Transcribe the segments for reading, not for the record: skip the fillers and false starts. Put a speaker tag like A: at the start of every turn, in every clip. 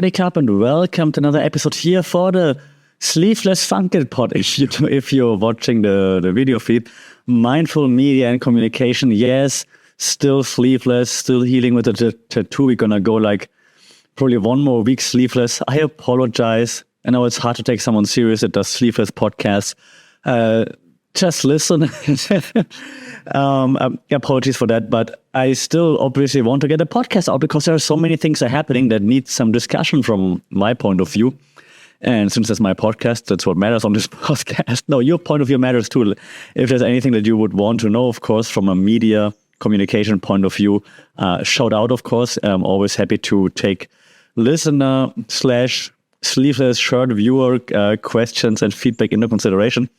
A: Wake up and welcome to another episode here for the Sleeveless Funked Pod. If you're watching the video feed, mindful media and communication, yes, still sleeveless, still healing with the tattoo. We're gonna go like probably one more week sleeveless. I apologize. I know it's hard to take someone serious that does sleeveless podcasts. Just listen. Apologies for that, but I still obviously want to get a podcast out because there are so many things are happening that need some discussion from my point of view. And since it's my podcast, that's what matters on this podcast. No, your point of view matters too. If there's anything that you would want to know, of course, from a media communication point of view, shout out, of course. I'm always happy to take listener / sleeveless shirt viewer questions and feedback into consideration.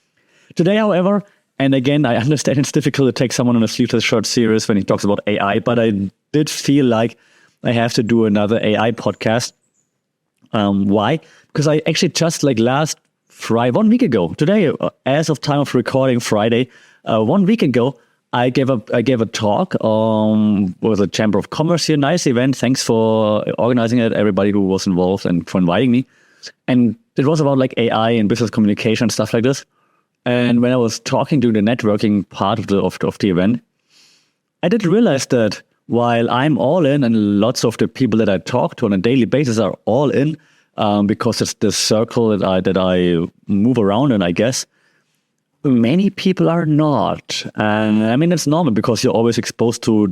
A: Today, however, and again, I understand it's difficult to take someone on a sleeveless shirt serious when he talks about AI, but I did feel like I have to do another AI podcast. Why? Because I actually just like last Friday, 1 week ago, today, as of time of recording Friday, 1 week ago, I gave a talk with the Chamber of Commerce here. Nice event. Thanks for organizing it, everybody who was involved and for inviting me. And it was about like AI and business communication and stuff like this. And when I was talking to the networking part of the event, I did realize that while I'm all in, and lots of the people that I talk to on a daily basis are all in, because it's the circle that I move around in, I guess, many people are not. And I mean, it's normal because you're always exposed to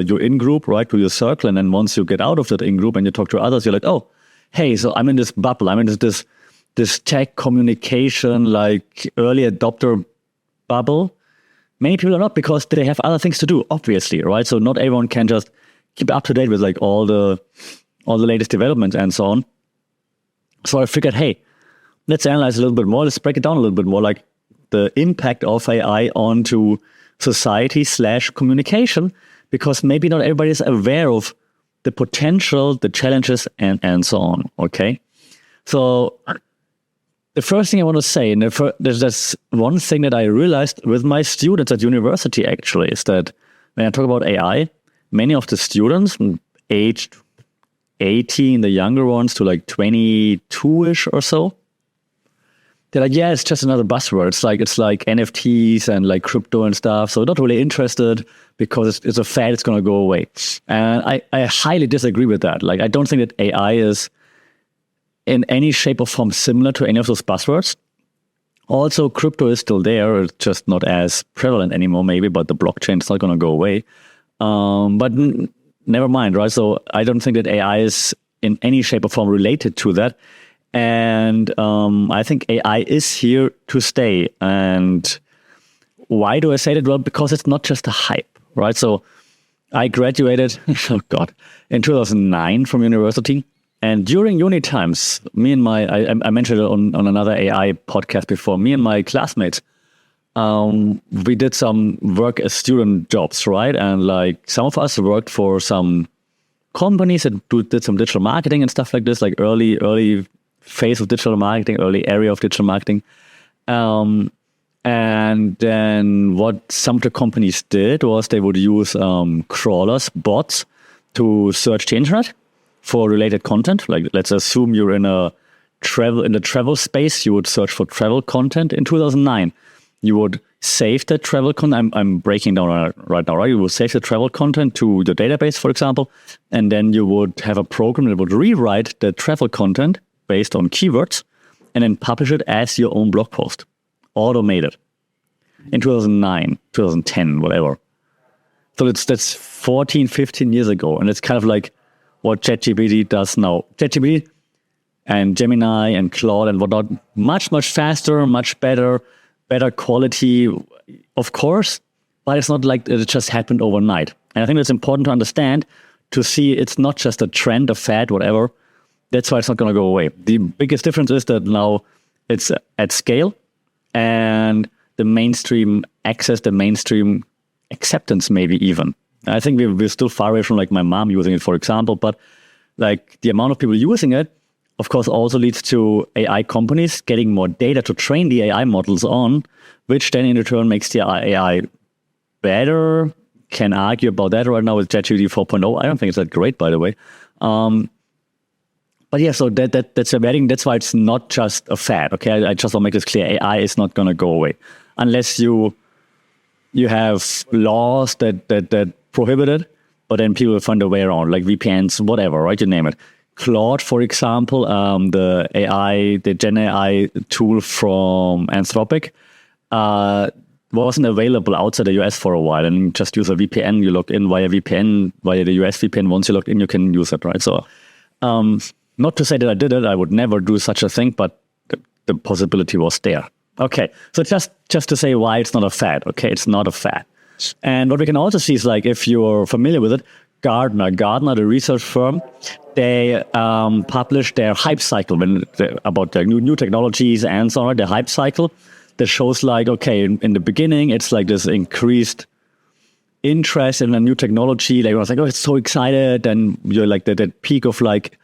A: your in-group, right, to your circle. And then once you get out of that in-group and you talk to others, you're like, oh, hey, so I'm in this bubble. I'm in this tech communication, like early adopter bubble. Many people are not because they have other things to do, obviously, right? So not everyone can just keep up to date with like all the latest developments and so on. So I figured, hey, let's analyze a little bit more. Let's break it down a little bit more, like the impact of AI onto society / communication, because maybe not everybody is aware of the potential, the challenges, and so on, okay? So the first thing I want to say, and there's one thing that I realized with my students at university actually, is that when I talk about AI, many of the students aged 18, the younger ones to like 22-ish or so, they're like, yeah, it's just another buzzword. It's like NFTs and like crypto and stuff. So not really interested because it's a fad, it's going to go away. And I highly disagree with that. Like, I don't think that AI is in any shape or form similar to any of those buzzwords. Also, crypto is still there. It's just not as prevalent anymore, maybe, but the blockchain is not going to go away. But never mind, right? So I don't think that AI is in any shape or form related to that. And I think AI is here to stay. And why do I say that? Well, because it's not just a hype, right? So I graduated, in 2009 from university. And during uni times, I mentioned it on another AI podcast before, me and my classmates, we did some work as student jobs, right? And like some of us worked for some companies that did some digital marketing and stuff like this, like early phase of digital marketing, early area of digital marketing. And then what some of the companies did was they would use crawlers, bots, to search the internet for related content. Like, let's assume you're in the travel space, you would search for travel content in 2009. You would save the travel content. I'm breaking down right now, right? You would save the travel content to the database, for example, and then you would have a program that would rewrite the travel content based on keywords and then publish it as your own blog post, automated, in 2009, 2010, whatever. So that's 14, 15 years ago, and it's kind of like what ChatGPT does now. ChatGPT and Gemini and Claude and whatnot, much, much faster, much better quality, of course, but it's not like it just happened overnight. And I think it's important to understand, to see it's not just a trend, a fad, whatever. That's why it's not going to go away. The biggest difference is that now it's at scale, and the mainstream access, the mainstream acceptance, maybe even. I think we're still far away from like my mom using it, for example, but like the amount of people using it, of course, also leads to AI companies getting more data to train the AI models on, which then in return makes the AI better. Can argue about that right now with ChatGPT 4.0. I don't think it's that great, by the way. But yeah, so that's a wedding. That's why it's not just a fad. Okay, I just want to make this clear. AI is not going to go away unless you have laws that prohibit it. But then people will find a way around, like VPNs, whatever, right? You name it. Claude, for example, the Gen AI tool from Anthropic, wasn't available outside the US for a while, and you just use a VPN. You log in via VPN, via the US VPN. Once you log in, you can use it, right? So, not to say that I did it, I would never do such a thing, but the possibility was there. Okay, so just to say why it's not a fad. Okay, it's not a fad. And what we can also see is, like, if you're familiar with it, Gartner, the research firm, they published their hype cycle about their new technologies and so on. The hype cycle that shows, like, okay, in the beginning, it's like this increased interest in a new technology. Like, I was like, oh, it's so excited, and you're like that peak of like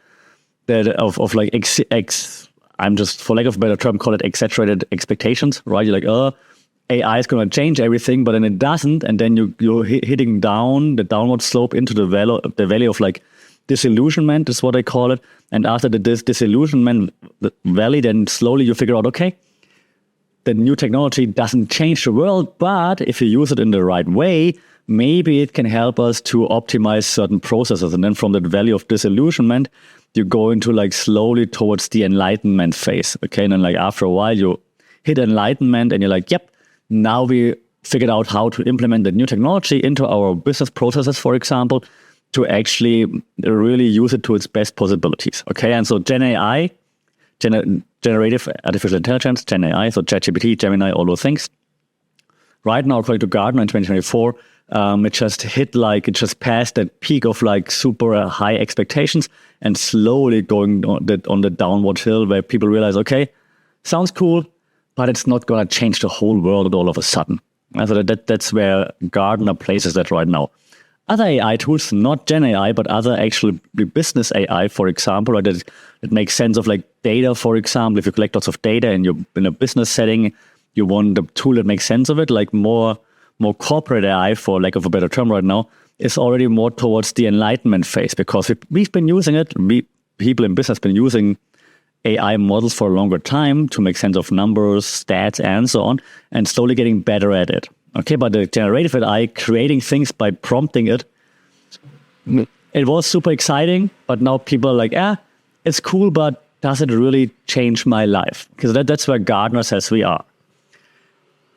A: I'm just, for lack of a better term, call it exaggerated expectations, right? You're like, oh, AI is going to change everything, but then it doesn't, and then you're hitting down the downward slope into the valley of like disillusionment is what I call it. And after the disillusionment valley, then slowly you figure out, okay, the new technology doesn't change the world, but if you use it in the right way, maybe it can help us to optimize certain processes. And then from that valley of disillusionment, you go into like slowly towards the enlightenment phase. Okay, and then like after a while, you hit enlightenment, and you're like, yep, now we figured out how to implement the new technology into our business processes, for example, to actually really use it to its best possibilities. Okay, and so Gen AI, generative artificial intelligence, Gen AI, so ChatGPT, Gemini, all those things. Right now, according to Gartner in 2024, it just passed that peak of like super high expectations and slowly going on the downward hill where people realize, okay, sounds cool, but it's not going to change the whole world all of a sudden. And so that's where Gartner places that right now. Other AI tools, not Gen AI, but other actually business AI, for example, that makes sense of like data, for example. If you collect lots of data and you're in a business setting, you want the tool that makes sense of it, like more corporate AI, for lack of a better term right now, is already more towards the enlightenment phase, because we've been using it. People in business have been using AI models for a longer time to make sense of numbers, stats, and so on, and slowly getting better at it. Okay, but the generative AI, creating things by prompting it, it was super exciting, but now people are like, it's cool, but does it really change my life? Because that's where Gartner says we are.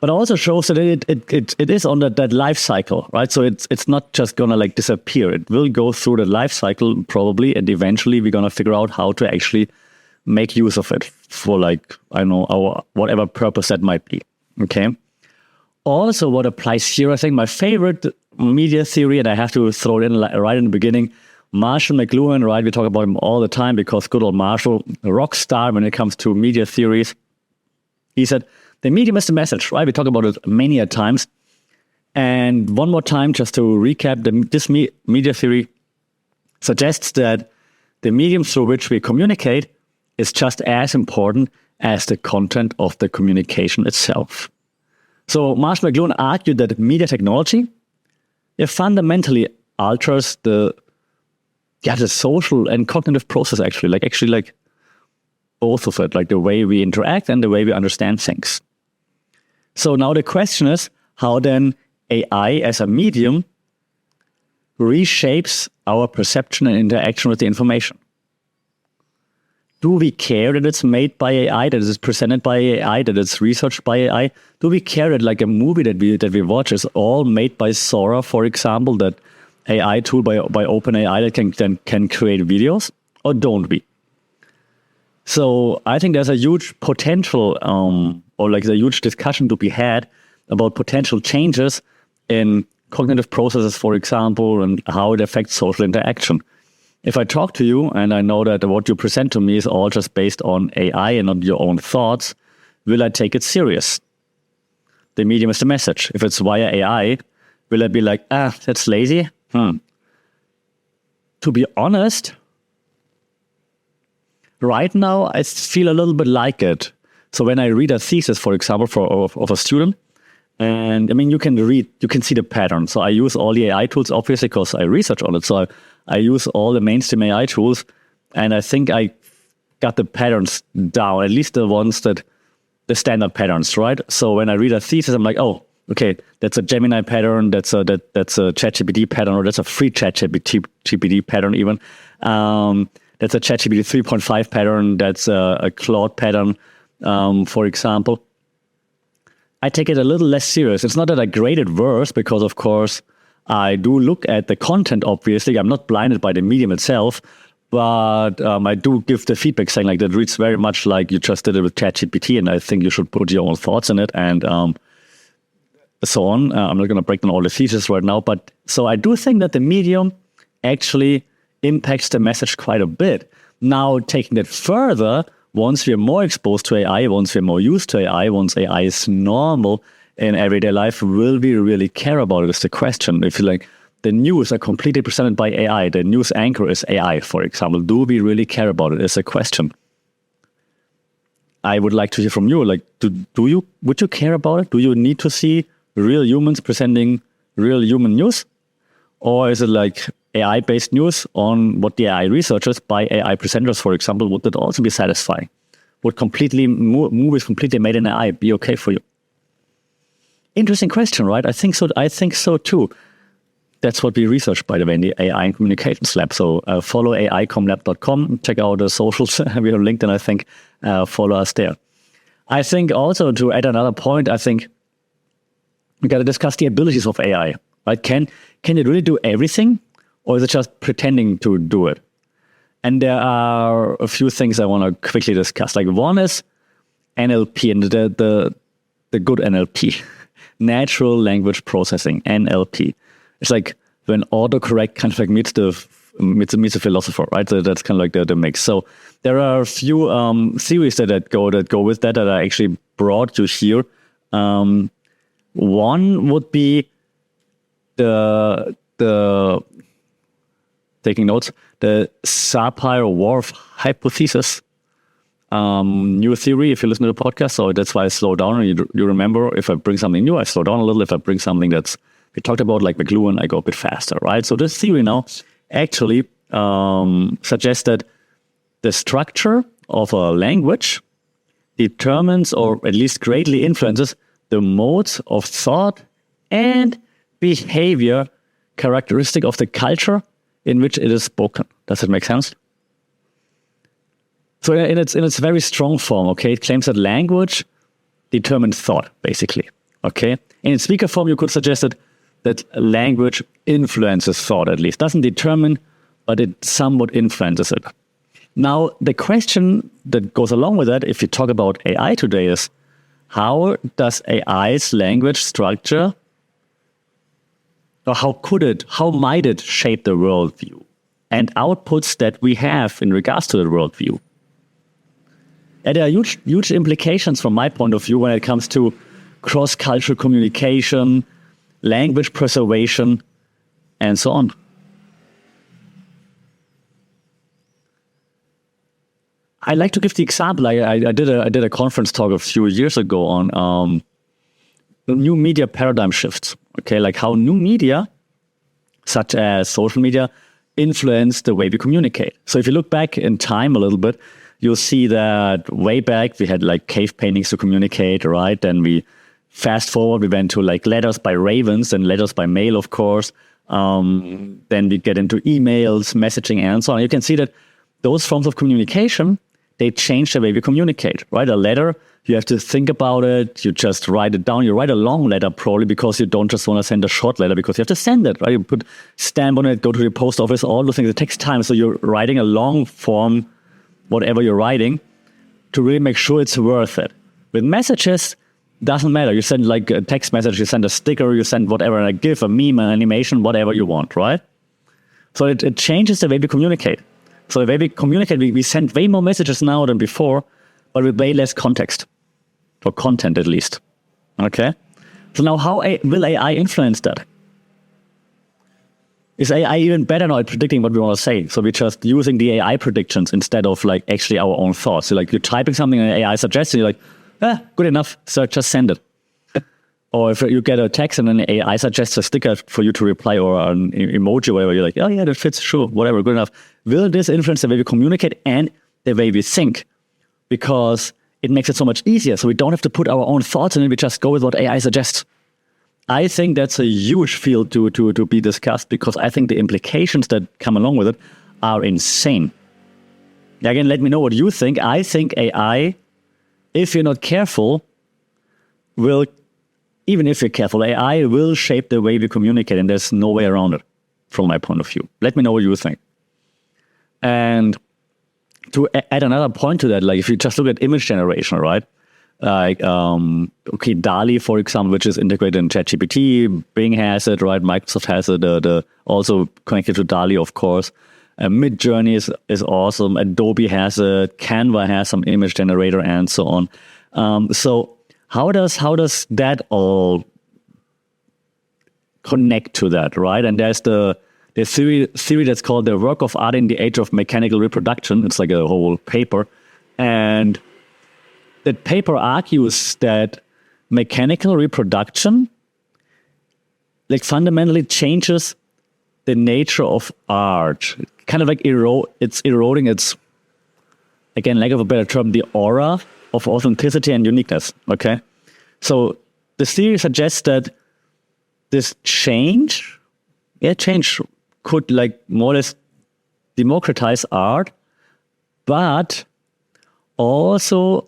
A: But also shows that it is on that life cycle, right? So it's not just gonna like disappear. It will go through the life cycle probably, and eventually we're gonna figure out how to actually make use of it for, like, I don't know, our whatever purpose that might be. Okay. Also, what applies here, I think my favorite media theory, and I have to throw it in right in the beginning, Marshall McLuhan, right? We talk about him all the time because good old Marshall, a rock star when it comes to media theories. He said, the medium is the message, right? We talk about it many a times. And one more time, just to recap, this media theory suggests that the medium through which we communicate is just as important as the content of the communication itself. So Marshall McLuhan argued that media technology, it fundamentally alters the social and cognitive process, actually like both of it, like the way we interact and the way we understand things. So now the question is, how then AI as a medium reshapes our perception and interaction with the information? Do we care that it's made by AI, that it's presented by AI, that it's researched by AI? Do we care that, like, a movie that we watch is all made by Sora, for example, that AI tool by OpenAI that can create videos, or don't we? So I think there's a huge potential, or like a huge discussion to be had about potential changes in cognitive processes, for example, and how it affects social interaction. If I talk to you and I know that what you present to me is all just based on AI and not your own thoughts, will I take it serious? The medium is the message. If it's via AI, will I be like, that's lazy? To be honest, right now I feel a little bit like it. So when I read a thesis, for example, of a student, and I mean, you can see the pattern. So I use all the AI tools, obviously, because I research on it. So I use all the mainstream AI tools, And I think I got the patterns down, at least the standard patterns, right? So when I read a thesis, I'm like, oh, okay, that's a Gemini pattern, that's a ChatGPT pattern, or that's a free ChatGPT pattern even. That's a ChatGPT 3.5 pattern, that's a Claude pattern, for example. I take it a little less serious. It's not that I grade it worse, because of course I do look at the content, obviously. I'm not blinded by the medium itself, but I do give the feedback saying like that reads very much like you just did it with ChatGPT, and I think you should put your own thoughts in it, and so on. I'm not going to break down all the theses right now, but so I do think that the medium actually impacts the message quite a bit. Now, taking it further, once we're more exposed to AI, once we're more used to AI, once AI is normal in everyday life, will we really care about it is the question. If you like, the news are completely presented by AI, the news anchor is AI, for example, do we really care about it is a question. I would like to hear from you, like, would you care about it? Do you need to see real humans presenting real human news? Or is it like AI-based news on what the AI researchers by AI presenters, for example, would that also be satisfying? Would movies completely made in AI be okay for you? Interesting question, right? I think so. I think so too. That's what we research, by the way, in the AI and Communications Lab. So follow aicomlab.com, check out the socials. We have LinkedIn, I think. Follow us there. I think also, to add another point, I think we got to discuss the abilities of AI. Right? Can it really do everything, or is it just pretending to do it? And there are a few things I want to quickly discuss. Like, one is NLP, and the good NLP, natural language processing, NLP. It's like when autocorrect kind of like meets a philosopher, right? So that's kind of like the mix. So there are a few theories that go with that I actually brought you here. One would be the taking notes, the Sapir-Whorf hypothesis, new theory, if you listen to the podcast. So that's why I slow down. And you remember, if I bring something new, I slow down a little. If I bring something that's we talked about, like McLuhan, I go a bit faster, right? So this theory now actually suggests that the structure of a language determines, or at least greatly influences, the modes of thought and behavior characteristic of the culture in which it is spoken. Does it make sense? So in its very strong form, okay, it claims that language determines thought, basically. Okay, in its weaker form, you could suggest that language influences thought, at least doesn't determine, but it somewhat influences it. Now, the question that goes along with that, if you talk about AI today, is how does AI's language structure, or how might it shape the worldview and outputs that we have in regards to the worldview? And there are huge implications from my point of view when it comes to cross-cultural communication, language preservation, and so on. I like to give the example. I did a conference talk a few years ago on the new media paradigm shifts. Okay, like how new media, such as social media, influence the way we communicate. So if you look back in time a little bit, you'll see that way back we had like cave paintings to communicate, right? Then we fast forward, we went to like letters by ravens and letters by mail, of course. Then we get into emails, messaging, and so on. You can see that those forms of communication, they change the way we communicate, right? A letter, you have to think about it. You just write it down. You write a long letter probably because you don't just want to send a short letter because you have to send it, right? You put stamp on it, go to the post office, all those things. It takes time. So you're writing a long form, whatever you're writing, to really make sure it's worth it. With messages, doesn't matter. You send like a text message, you send a sticker, you send whatever, a GIF, a meme, an animation, whatever you want, right? So it changes the way we communicate. So the way we communicate, we send way more messages now than before, but with way less context, or content at least. Okay? So now how will AI influence that? Is AI even better now at predicting what we want to say? So we're just using the AI predictions instead of like actually our own thoughts. So like you're typing something and AI suggests, and you're like, good enough, so just send it. Or if you get a text and then AI suggests a sticker for you to reply or an emoji or whatever, you're like, oh yeah, that fits, sure, whatever, good enough. Will this influence the way we communicate and the way we think? Because it makes it so much easier. So we don't have to put our own thoughts in it. We just go with what AI suggests. I think that's a huge field to be discussed, because I think the implications that come along with it are insane. Again, let me know what you think. I think AI, if you're not careful, will, even if you're careful, AI will shape the way we communicate, and there's no way around it from my point of view. Let me know what you think. And to add another point to that, like if you just look at image generation, right? Like, okay, DALL-E, for example, which is integrated in ChatGPT, Bing has it, right? Microsoft has it, also connected to DALL-E, of course. Midjourney is awesome. Adobe has it. Canva has some image generator and so on. So how does that all connect to that, right? And there's the theory that's called the work of art in the age of mechanical reproduction. It's like a whole paper. And that paper argues that mechanical reproduction like fundamentally changes the nature of art. Kind of like it's eroding its, again, lack of a better term, the aura of authenticity and uniqueness. Okay, so the theory suggests that this change could like more or less democratize art, but also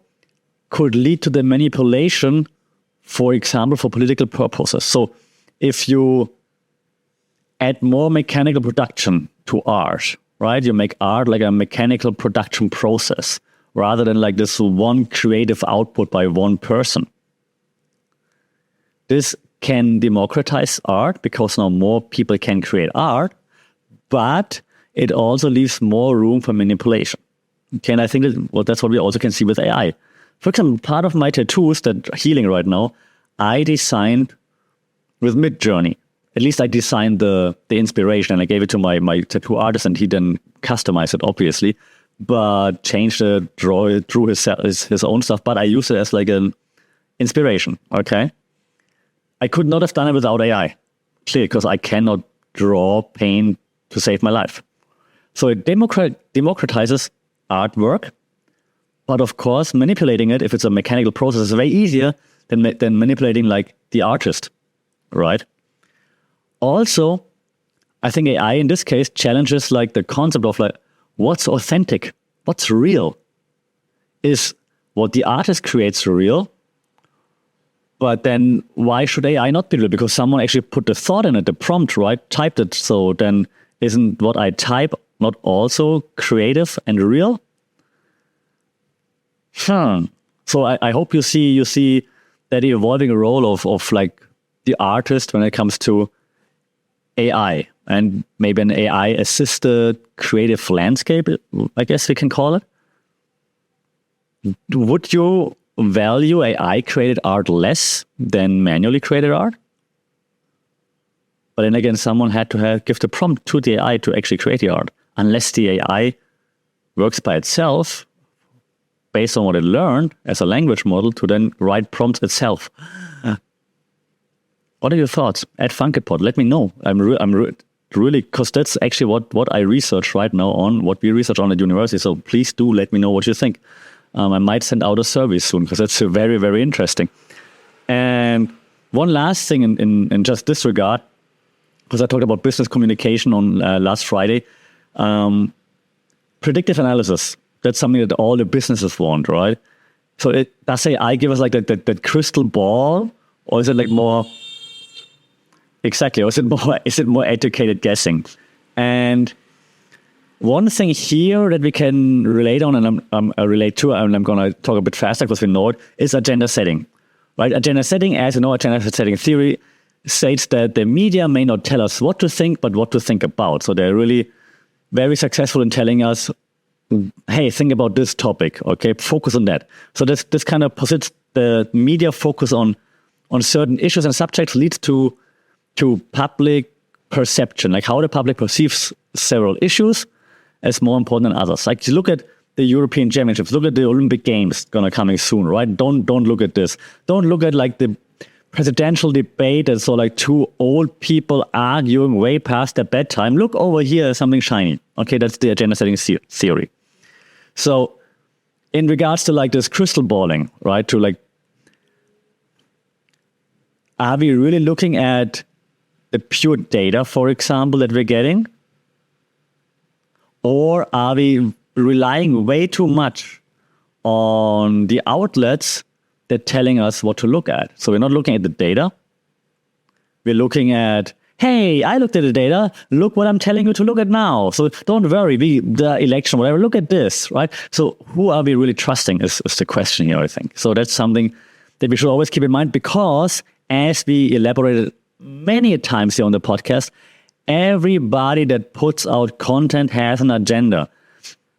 A: could lead to the manipulation, for example, for political purposes. So if you add more mechanical production to art, right? You make art like a mechanical production process rather than like this one creative output by one person. This can democratize art because now more people can create art, but it also leaves more room for manipulation. Okay, and I think that's what we also can see with AI. For example, part of my tattoos that are healing right now, I designed with Midjourney. At least I designed the inspiration and I gave it to my tattoo artist, and he then customized it, obviously, but changed it, drew his own stuff. But I used it as like an inspiration, okay? I could not have done it without AI, clearly, because I cannot draw paint to save my life. So it democratizes artwork. But of course, manipulating it, if it's a mechanical process, is way easier than manipulating like the artist, right? Also, I think AI in this case challenges like the concept of like what's authentic, what's real. Is what the artist creates real? But then why should AI not be real? Because someone actually put the thought in it, the prompt, right? Typed it. So then isn't what I type not also creative and real? So I hope you see that evolving role of like the artist when it comes to AI, and maybe an AI assisted creative landscape, I guess we can call it. Would you value AI created art less than manually created art? But then again, someone had to give the prompt to the AI to actually create the art. Unless the AI works by itself, based on what it learned as a language model, to then write prompts itself. What are your thoughts? At FunkyPod, let me know. I'm really, because that's actually what I research right now on, what we research on at university. So please do let me know what you think. I might send out a survey soon, because that's very, very interesting. And one last thing in just this regard, because I talked about business communication on last Friday, predictive analysis. That's something that all the businesses want, right? So does AI give us like that crystal ball, or is it like more... Exactly. Or is it more educated guessing? And one thing here that we can relate on, and I'm going to talk a bit faster because we know it, is agenda setting. Right? Agenda setting, as you know, agenda setting theory states that the media may not tell us what to think, but what to think about. So they're really very successful in telling us, hey, think about this topic, okay? Focus on that. So this kind of posits the media focus on certain issues and subjects leads to public perception, like how the public perceives several issues as more important than others. Like you look at the European Championships, look at the Olympic Games coming soon, right? Don't look at this. Don't look at like the presidential debate, and so like two old people arguing way past their bedtime. Look over here, something shiny. Okay, that's the agenda setting theory. So in regards to like this crystal balling, right, to like, are we really looking at the pure data, for example, that we're getting? Or are we relying way too much on the outlets that telling us what to look at? So we're not looking at the data. We're looking at, hey, I looked at the data. Look what I'm telling you to look at now. So don't worry, the election, whatever, look at this, right? So who are we really trusting is the question here, I think. So that's something that we should always keep in mind, because as we elaborated many times here on the podcast, everybody that puts out content has an agenda.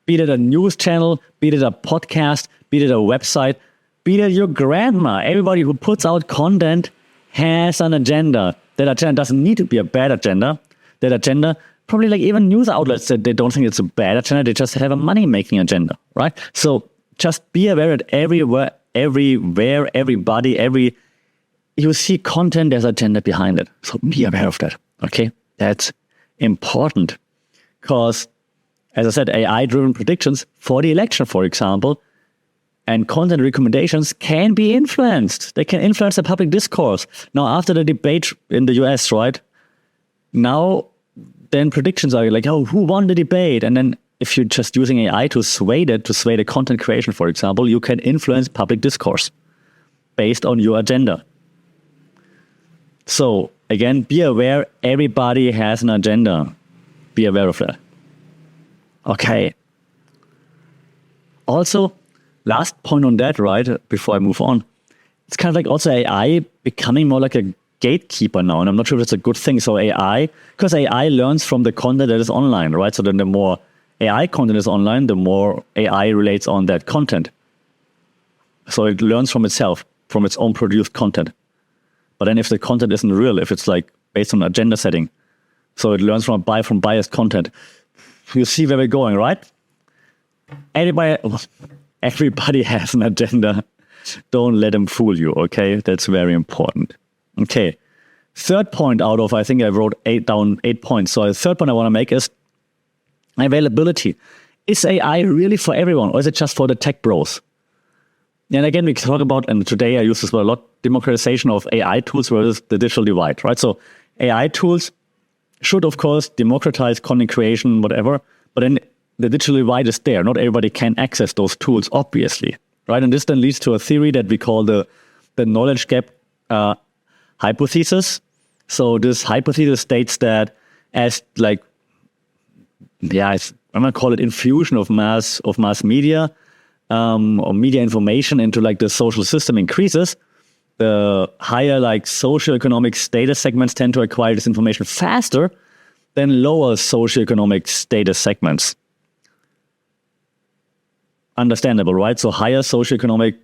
A: Be it a news channel, be it a podcast, be it a website, be it your grandma. Everybody who puts out content has an agenda. That agenda doesn't need to be a bad agenda. That agenda, probably like even news outlets, that they don't think it's a bad agenda, they just have a money-making agenda, right? So just be aware that everywhere, everybody, you see content, there's agenda behind it. So be aware of that, okay? That's important, because, as I said, AI-driven predictions for the election, for example, and content recommendations can be influenced. They can influence the public discourse. Now, after the debate in the US, right, now then predictions are like, oh, who won the debate? And then if you're just using AI to sway the content creation, for example, you can influence public discourse based on your agenda. So, again, be aware everybody has an agenda. Be aware of that. Okay. Also, last point on that, right, before I move on, it's kind of like also AI becoming more like a gatekeeper now, and I'm not sure if that's a good thing. So because AI learns from the content that is online, right? So then the more AI content is online, the more AI relates on that content. So it learns from itself, from its own produced content. But then if the content isn't real, if it's like based on agenda setting, so it learns from biased content. You see where we're going, right? Everybody has an agenda. Don't let them fool you, okay? That's very important. Okay. Third point out of, I think I wrote 8 points. So the third point I want to make is availability. Is AI really for everyone, or is it just for the tech bros? And again, we talk about, and today I use this word a lot, democratization of AI tools versus the digital divide, right? So AI tools should, of course, democratize content creation, whatever, but then the digital divide is there. Not everybody can access those tools, obviously, right? And this then leads to a theory that we call the knowledge gap hypothesis. So this hypothesis states that as like, I'm going to call it infusion of mass media, or media information into like the social system increases, the higher like socioeconomic status segments tend to acquire this information faster than lower socioeconomic status segments. Understandable, right? So higher socioeconomic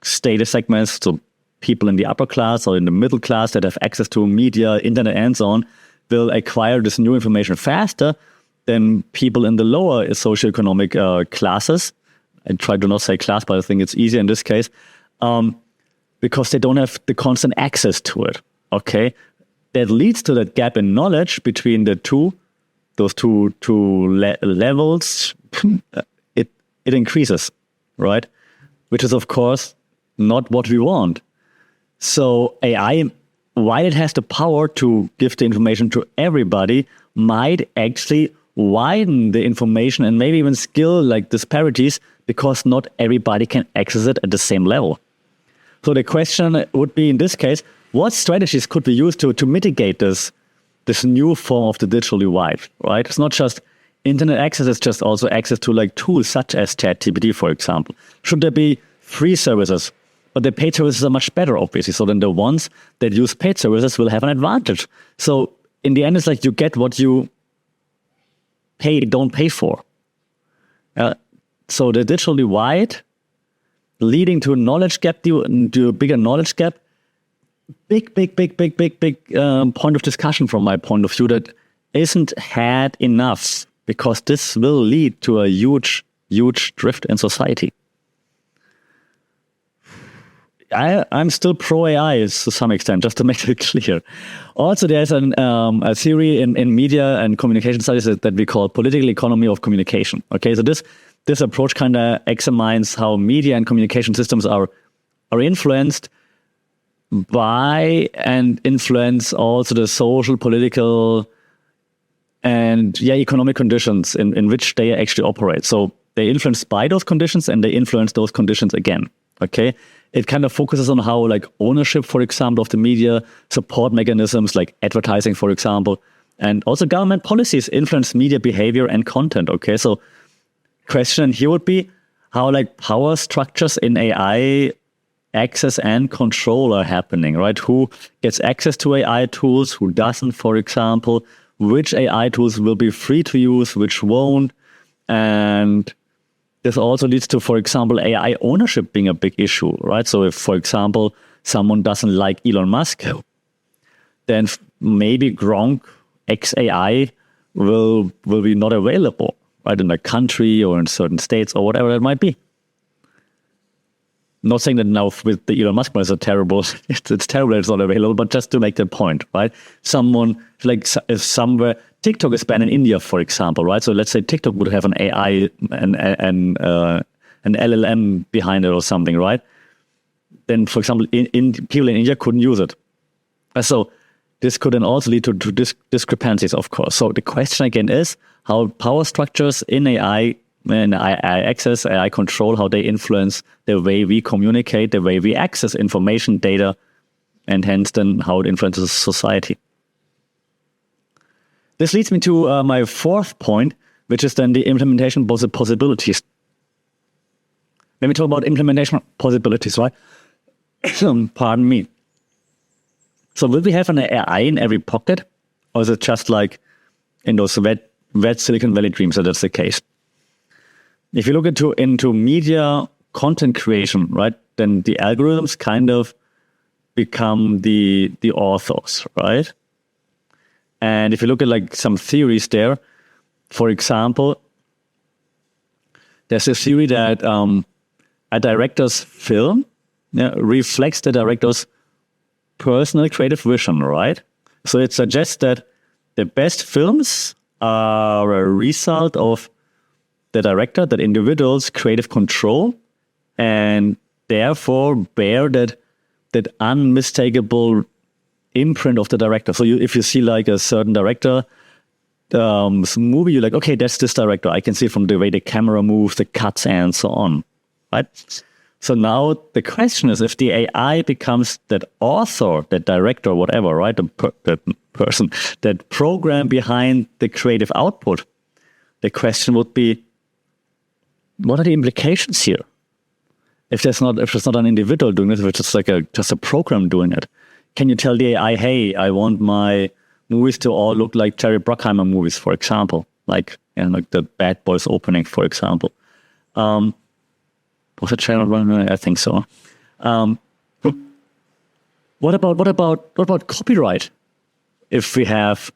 A: status segments, so people in the upper class or in the middle class that have access to media, internet, and so on, will acquire this new information faster than people in the lower socioeconomic classes. I try to not say class, but I think it's easier in this case, because they don't have the constant access to it, okay? That leads to that gap in knowledge between those two levels. It increases, right? Which is, of course, not what we want. So AI, while it has the power to give the information to everybody, might actually widen the information and maybe even skill like disparities, because not everybody can access it at the same level. So the question would be, in this case, what strategies could we use to mitigate this new form of the digital divide, right? It's not just internet access, it's just also access to like tools such as ChatGPT, for example. Should there be free services? But the paid services are much better, obviously. So then the ones that use paid services will have an advantage. So in the end, it's like you get what you don't pay for. So the digital divide leading to a knowledge gap, to a bigger knowledge gap, big point of discussion from my point of view that isn't had enough, because this will lead to a huge drift in society. I'm still pro AI to some extent, just to make it clear. Also, there's a theory in media and communication studies that we call political economy of communication. Okay, so this approach kind of examines how media and communication systems are influenced by and influence also the social, political, and economic conditions in which they actually operate. So they're influenced by those conditions and they influence those conditions again. Okay, it kind of focuses on how like ownership, for example, of the media, support mechanisms like advertising, for example, and also government policies influence media behavior and content. Okay, so question here would be how like power structures in AI access and control are happening, right? Who gets access to AI tools, who doesn't, for example, which AI tools will be free to use, which won't. And this also leads to, for example, AI ownership being a big issue, right? So if, for example, someone doesn't like Elon Musk, then maybe Gronk XAI will be not available, right, in a country or in certain states or whatever it might be. Not saying that now with the Elon Musk is a terrible, it's terrible that it's not available, but just to make the point, right? Someone, like if somewhere, TikTok is banned in India, for example, right? So let's say TikTok would have an AI, an LLM behind it or something, right? Then, for example, in people in India couldn't use it. So this could then also lead to discrepancies, of course. So the question again is how power structures in AI and AI access, AI control, how they influence the way we communicate, the way we access information, data, and hence then how it influences society. This leads me to my fourth point, which is then the implementation possibilities. When we talk about implementation possibilities, right? Pardon me. So will we have an AI in every pocket? Or is it just like in those wet Silicon Valley dreams that that's the case? If you look into media content creation, right, then the algorithms kind of become the authors, right? And if you look at like some theories there, for example, there's a theory that a director's film reflects the director's personal creative vision, right? So it suggests that the best films are a result of the director, that individual's creative control, and therefore bear that unmistakable imprint of the director. So if you see like a certain director movie, you're like, okay, that's this director. I can see from the way the camera moves, the cuts, and so on, right? So now the question is, if the AI becomes that author, that director, whatever, right, that person, that program behind the creative output, the question would be, what are the implications here? If there's not an individual doing it, if it's just like just a program doing it, can you tell the AI, hey, I want my movies to all look like Jerry Bruckheimer movies, for example, like the Bad Boys opening, for example. Was it Jerry Bruckheimer? I think so. What about copyright? If we have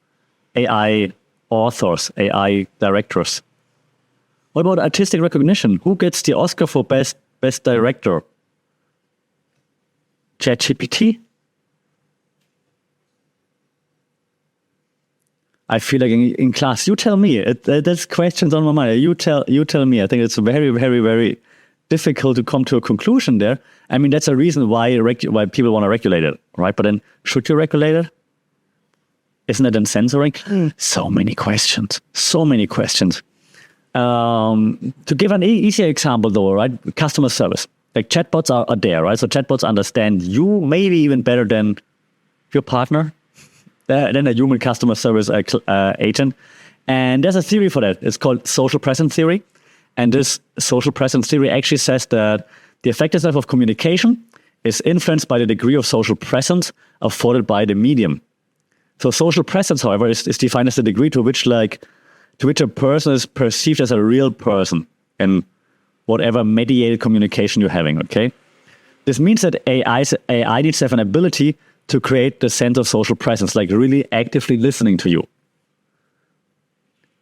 A: AI authors, AI directors. What about artistic recognition? Who gets the Oscar for best director? ChatGPT? I feel like in class, you tell me. There's questions on my mind. You tell me. I think it's very, very, very difficult to come to a conclusion there. I mean, that's a reason why people want to regulate it, right? But then, should you regulate it? Isn't it then censoring? So many questions. To give an easier example, though, right? Customer service. Like chatbots are there, right? So chatbots understand you maybe even better than your partner, than a human customer service agent. And there's a theory for that. It's called social presence theory. And this social presence theory actually says that the effectiveness of communication is influenced by the degree of social presence afforded by the medium. So social presence, however, is defined as the degree to which a person is perceived as a real person in whatever mediated communication you're having, okay? This means that AI needs to have an ability to create the sense of social presence, like really actively listening to you.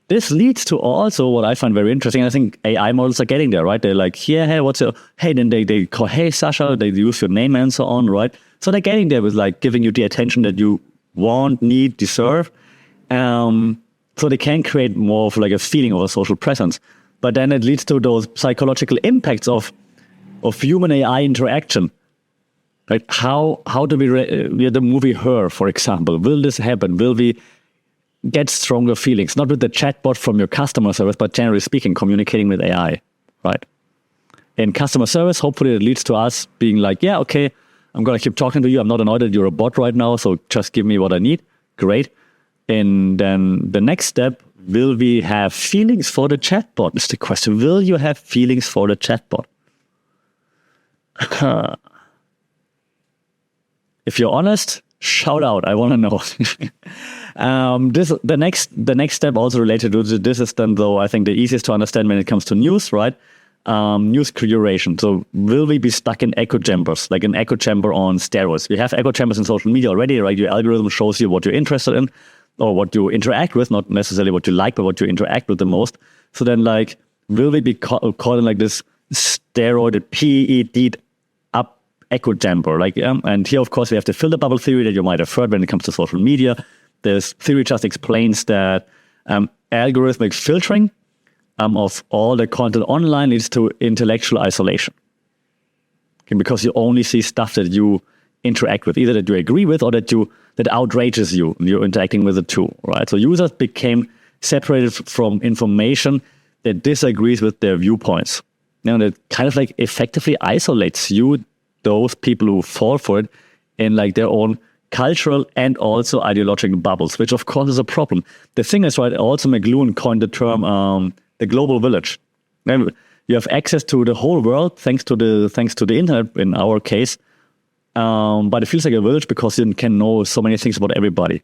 A: this leads to also what I find very interesting. I think AI models are getting there, right? They're like, yeah, hey, what's your, hey, then they call, hey, Sasha, they use your name and so on, right? So they're getting there with like giving you the attention that you want, need, deserve. So they can create more of like a feeling of a social presence. But then it leads to those psychological impacts of human AI interaction. Right? How do we the movie Her, for example? Will this happen? Will we get stronger feelings? Not with the chatbot from your customer service, but generally speaking, communicating with AI, right? In customer service, hopefully it leads to us being like, yeah, okay, I'm going to keep talking to you. I'm not annoyed that you're a bot right now, so just give me what I need. Great. And then the next step, will we have feelings for the chatbot? Is the question. Will you have feelings for the chatbot? If you're honest, shout out. I want to know. The next step also related to this is then, though, I think the easiest to understand when it comes to news, right? News curation. So will we be stuck in echo chambers, like an echo chamber on steroids? We have echo chambers in social media already, right? Your algorithm shows you what you're interested in or what you interact with, not necessarily what you like, but what you interact with the most. So then, like, will we be caught in like this steroided PED up echo chamber? Like, and here, of course, we have the filter bubble theory that you might have heard when it comes to social media. This theory just explains that algorithmic filtering of all the content online leads to intellectual isolation. Okay, because you only see stuff that you interact with, either that you agree with or that outrages you, and you're interacting with it too, right? So users became separated from information that disagrees with their viewpoints. Now that kind of like effectively isolates you, those people who fall for it, in like their own cultural and also ideological bubbles, which of course is a problem. The thing is, right, also McLuhan coined the term the global village. And you have access to the whole world thanks to the internet in our case, but it feels like a village because you can know so many things about everybody.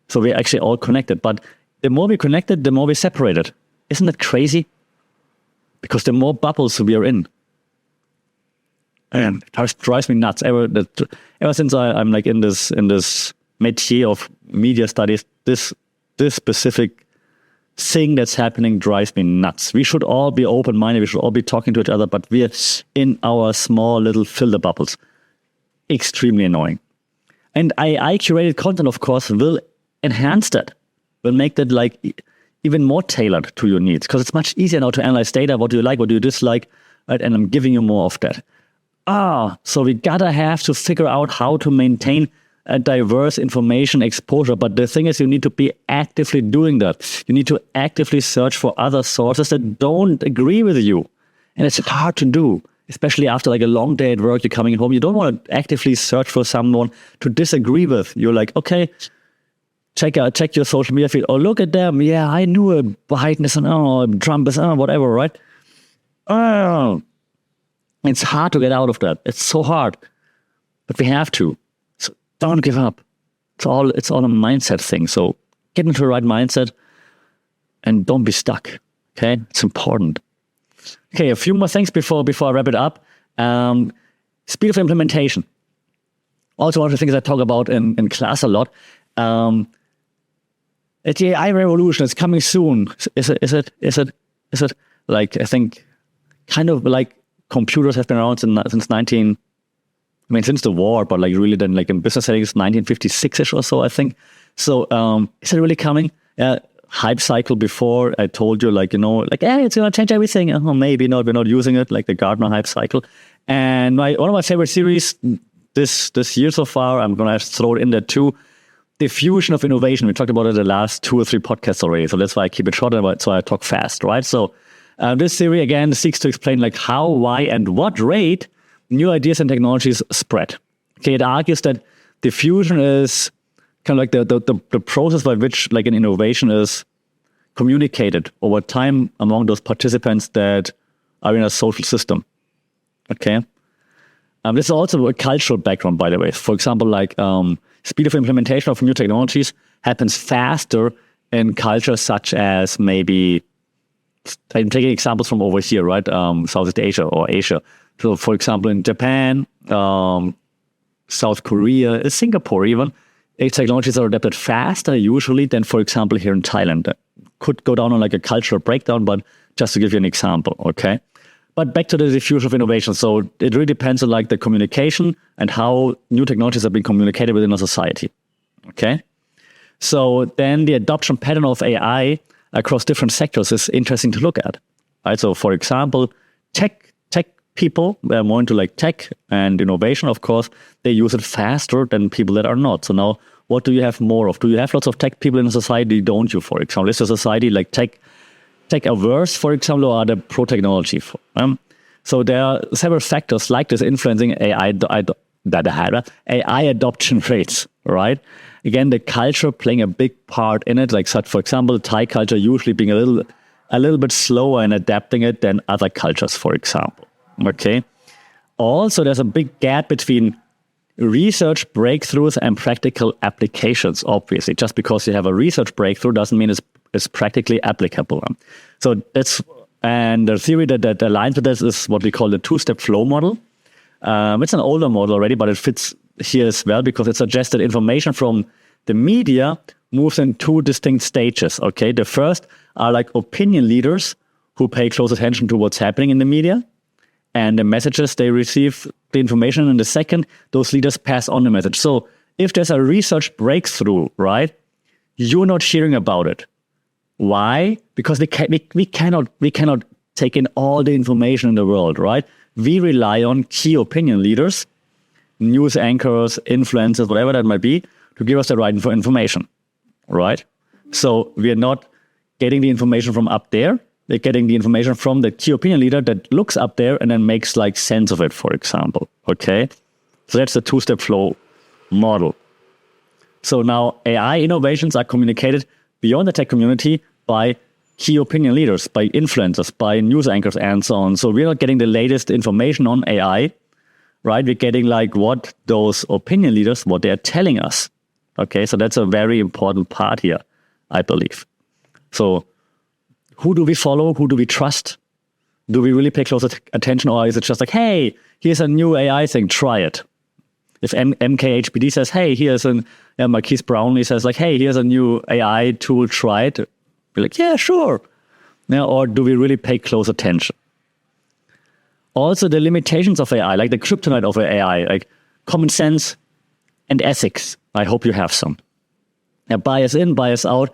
A: So we're actually all connected. But the more we're connected, the more we're separated. Isn't that crazy? Because the more bubbles we are in. And it drives me nuts. Ever since I'm like in this métier of media studies, this specific thing that's happening drives me nuts. We should all be open-minded. We should all be talking to each other, but we're in our small little filter bubbles. Extremely annoying. And AI curated content, of course, will enhance that. Will make that like even more tailored to your needs, because it's much easier now to analyze data. What do you like? What do you dislike? Right? And I'm giving you more of that. So we gotta have to figure out how to maintain a diverse information exposure. But the thing is, you need to be actively doing that. You need to actively search for other sources that don't agree with you. And it's hard to do, especially after like a long day at work, you're coming home. You don't want to actively search for someone to disagree with. You're like, okay, check your social media feed. Oh, look at them. Yeah, I knew Biden is Trump is whatever, right? It's hard to get out of that. It's so hard, but we have to. So don't give up. It's all a mindset thing. So get into the right mindset and don't be stuck. Okay, it's important. Okay, a few more things before I wrap it up. Speed of implementation. Also, one of the things I talk about in class a lot. The AI revolution is coming soon. Is it? Like, I think, kind of like. Computers have been around since since the war, but like really then like in business settings, 1956-ish or so, I think. So is it really coming? Hype cycle before, I told you it's going to change everything. Maybe not, we're not using it, like the Gartner hype cycle. And one of my favorite series this year so far, I'm going to throw it in there too, diffusion of innovation. We talked about it the last 2 or 3 podcasts already, so that's why I keep it short, so I talk fast, right? So this theory, again, seeks to explain like how, why, and what rate new ideas and technologies spread. Okay, it argues that diffusion is kind of like the process by which like an innovation is communicated over time among those participants that are in a social system. Okay, this is also a cultural background, by the way. For example, like speed of implementation of new technologies happens faster in cultures such as maybe. I'm taking examples from over here, right? Southeast Asia or Asia. So, for example, in Japan, South Korea, Singapore even, technologies are adapted faster usually than, for example, here in Thailand. That could go down on like a cultural breakdown, but just to give you an example, okay? But back to the diffusion of innovation. So it really depends on like the communication and how new technologies are being communicated within a society, okay? So then the adoption pattern of AI across different sectors is interesting to look at, right? So for example, tech people, they're more into like tech and innovation, of course, they use it faster than people that are not. So now, what do you have more of? Do you have lots of tech people in a society? Don't you, for example? Is a society like tech averse, for example, or are they pro-technology? So there are several factors like this influencing AI adoption rates, right? Again, the culture playing a big part in it. Like, such, for example, Thai culture usually being a little bit slower in adapting it than other cultures, for example. Okay. Also, there's a big gap between research breakthroughs and practical applications, obviously. Just because you have a research breakthrough doesn't mean it's practically applicable. So and the theory that aligns with this is what we call the two-step flow model. It's an older model already, but it fits here as well because it suggests that information from the media moves in two distinct stages. Okay. The first are like opinion leaders who pay close attention to what's happening in the media and the messages they receive, the information. And the second, those leaders pass on the message. So if there's a research breakthrough, right, you're not hearing about it. Why? Because we cannot take in all the information in the world, right? We rely on key opinion leaders, news anchors, influencers, whatever that might be, to give us the right information, right? So we are not getting the information from up there. We're getting the information from the key opinion leader that looks up there and then makes like sense of it, for example. Okay. So that's the two-step flow model. So now AI innovations are communicated beyond the tech community by key opinion leaders, by influencers, by news anchors, and so on. So we're not getting the latest information on AI, right? We're getting like what those opinion leaders, what they're telling us. Okay. So that's a very important part here, I believe. So who do we follow? Who do we trust? Do we really pay close attention, or is it just like, hey, here's a new AI thing, try it? If MKHBD says, hey, here's Marquise Brownlee says like, hey, here's a new AI tool, try it. We're like, yeah, sure. Yeah, or do we really pay close attention? Also, the limitations of AI, like the kryptonite of AI, like common sense and ethics. I hope you have some. Now, bias in, bias out.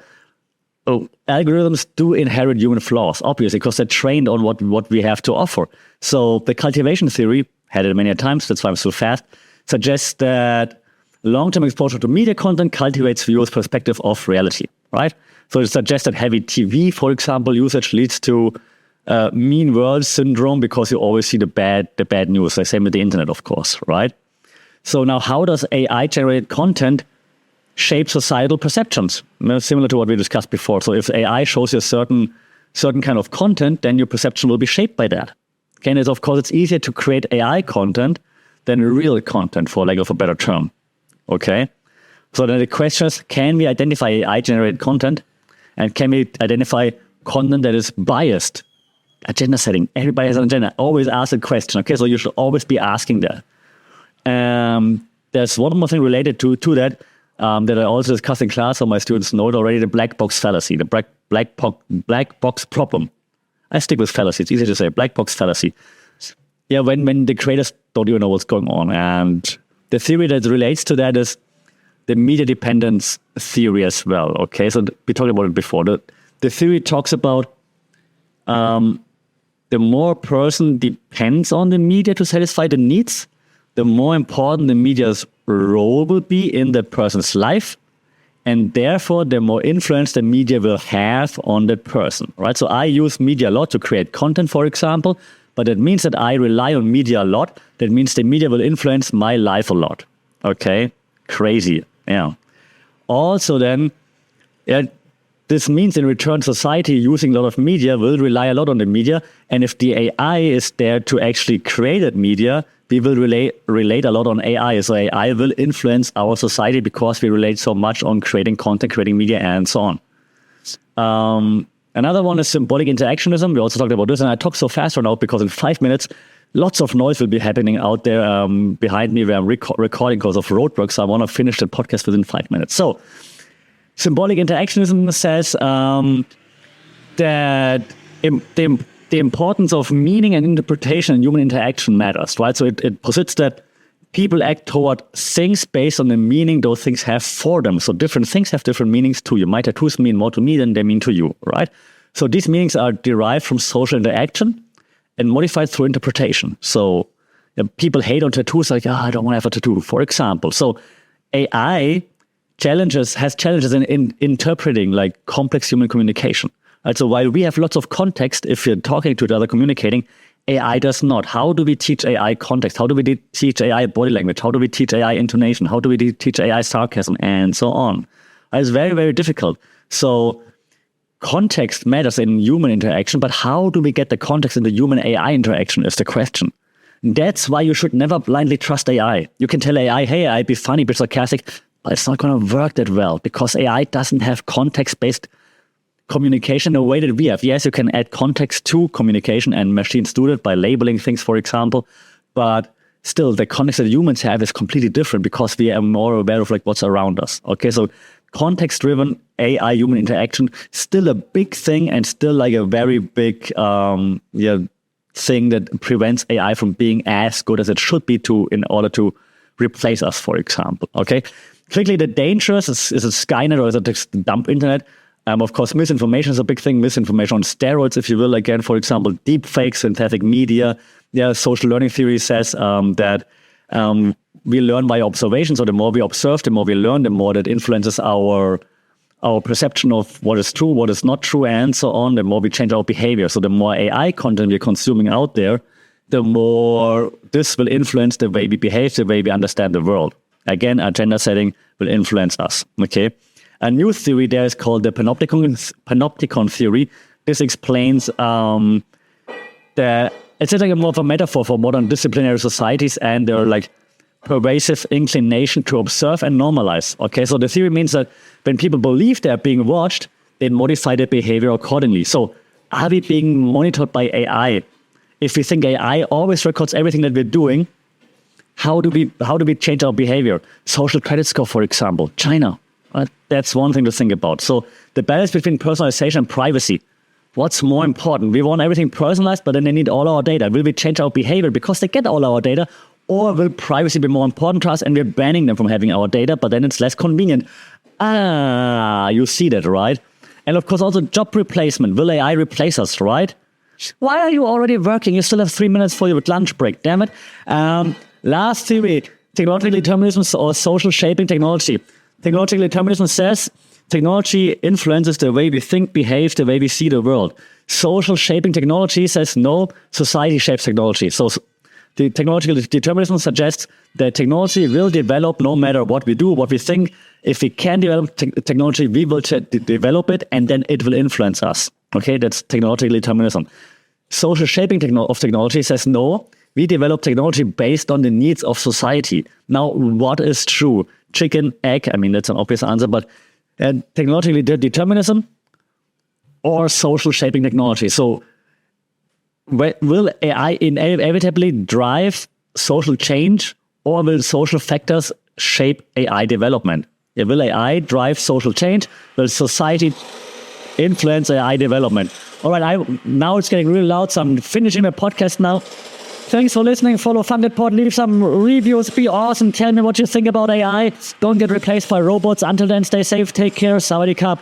A: Algorithms do inherit human flaws, obviously, because they're trained on what we have to offer. So the cultivation theory, had it many times, that's why I'm so fast, suggests that long-term exposure to media content cultivates viewers' perspective of reality, right? So it suggests that heavy TV, for example, usage leads to mean world syndrome because you always see the bad news. The same with the internet, of course, right? So now how does AI-generated content shape societal perceptions? Similar to what we discussed before. So if AI shows you a certain kind of content, then your perception will be shaped by that. Okay, and of course, it's easier to create AI content than real content, for lack of a better term. Okay, so then the question is, can we identify AI-generated content, and can we identify content that is biased? Agenda setting. Everybody has an agenda. Always ask the question. Okay, so you should always be asking that. There's one more thing related to that. That I also discussed in class, so my students know it already, the black box fallacy, the black box problem. I stick with fallacy. It's easy to say, black box fallacy. Yeah, when the creators don't even know what's going on. And the theory that relates to that is the media dependence theory as well. Okay, so we talked about it before. The theory talks about the more a person depends on the media to satisfy the needs, the more important the media's role will be in that person's life, and therefore the more influence the media will have on that person, right? So I use media a lot to create content, for example, but it means that I rely on media a lot. That means the media will influence my life a lot. Okay? Crazy. Yeah. Also then, this means in return, society using a lot of media will rely a lot on the media, and if the AI is there to actually create that media, we will relate a lot on AI. So AI will influence our society because we relate so much on creating content, creating media, and so on. Another one is symbolic interactionism. We also talked about this, and I talk so fast right now because in 5 minutes, lots of noise will be happening out there behind me where I'm recording because of roadwork. So I want to finish the podcast within 5 minutes. So symbolic interactionism says that the importance of meaning and interpretation in human interaction matters, right? So it posits that people act toward things based on the meaning those things have for them. So different things have different meanings to you. My tattoos mean more to me than they mean to you, right? So these meanings are derived from social interaction and modified through interpretation. So people hate on tattoos, like, I don't want to have a tattoo, for example. So AI has challenges in interpreting like complex human communication. Right? So while we have lots of context, if you're talking to each other, communicating, AI does not. How do we teach AI context? How do we teach AI body language? How do we teach AI intonation? How do we teach AI sarcasm? And so on. It's very, very difficult. So context matters in human interaction, but how do we get the context in the human-AI interaction is the question. That's why you should never blindly trust AI. You can tell AI, hey, AI, be funny, be sarcastic, but it's not going to work that well because AI doesn't have context-based communication the way that we have. Yes, you can add context to communication and machines do that by labeling things, for example, but still the context that humans have is completely different because we are more aware of like what's around us. Okay, so context-driven AI human interaction still a big thing and still like a very big thing that prevents AI from being as good as it should be in order to replace us, for example. Okay, quickly, the dangers is it Skynet or is it just dump internet? Of course, misinformation is a big thing. Misinformation on steroids, if you will. Again, for example, deep fakes, synthetic media. Social learning theory says that we learn by observation. So the more we observe, the more we learn, the more that influences our perception of what is true, what is not true, and so on. The more we change our behavior. So the more AI content we're consuming out there, the more this will influence the way we behave, the way we understand the world. Again, agenda setting will influence us. Okay. A new theory there is called the panopticon theory. This explains that it's like more of a metaphor for modern disciplinary societies and their like pervasive inclination to observe and normalize. Okay, so the theory means that when people believe they're being watched, they modify their behavior accordingly. So are we being monitored by AI? If we think AI always records everything that we're doing, how do we change our behavior? Social credit score, for example, China. That's one thing to think about. So the balance between personalization and privacy. What's more important? We want everything personalized, but then they need all our data. Will we change our behavior because they get all our data? Or will privacy be more important to us and we're banning them from having our data, but then it's less convenient? You see that, right? And of course, also job replacement. Will AI replace us, right? Why are you already working? You still have 3 minutes for your lunch break, damn it. Last theory, technological determinism or social shaping technology. Technological determinism says technology influences the way we think, behave, the way we see the world. Social shaping technology says no, society shapes technology. So the technological determinism suggests that technology will develop no matter what we do, what we think. If we can develop technology, we will develop it and then it will influence us. Okay, that's technological determinism. Social shaping of technology says no, we develop technology based on the needs of society. Now, what is true? Chicken, egg, I mean, that's an obvious answer, but technological determinism or social shaping technology. So will AI inevitably drive social change or will social factors shape AI development? Yeah, will AI drive social change? Will society influence AI development? All right, now it's getting really loud, so I'm finishing my podcast now. Thanks for listening. Follow FundedPod. Leave some reviews. Be awesome. Tell me what you think about AI. Don't get replaced by robots. Until then, stay safe. Take care. Sawadee Krap.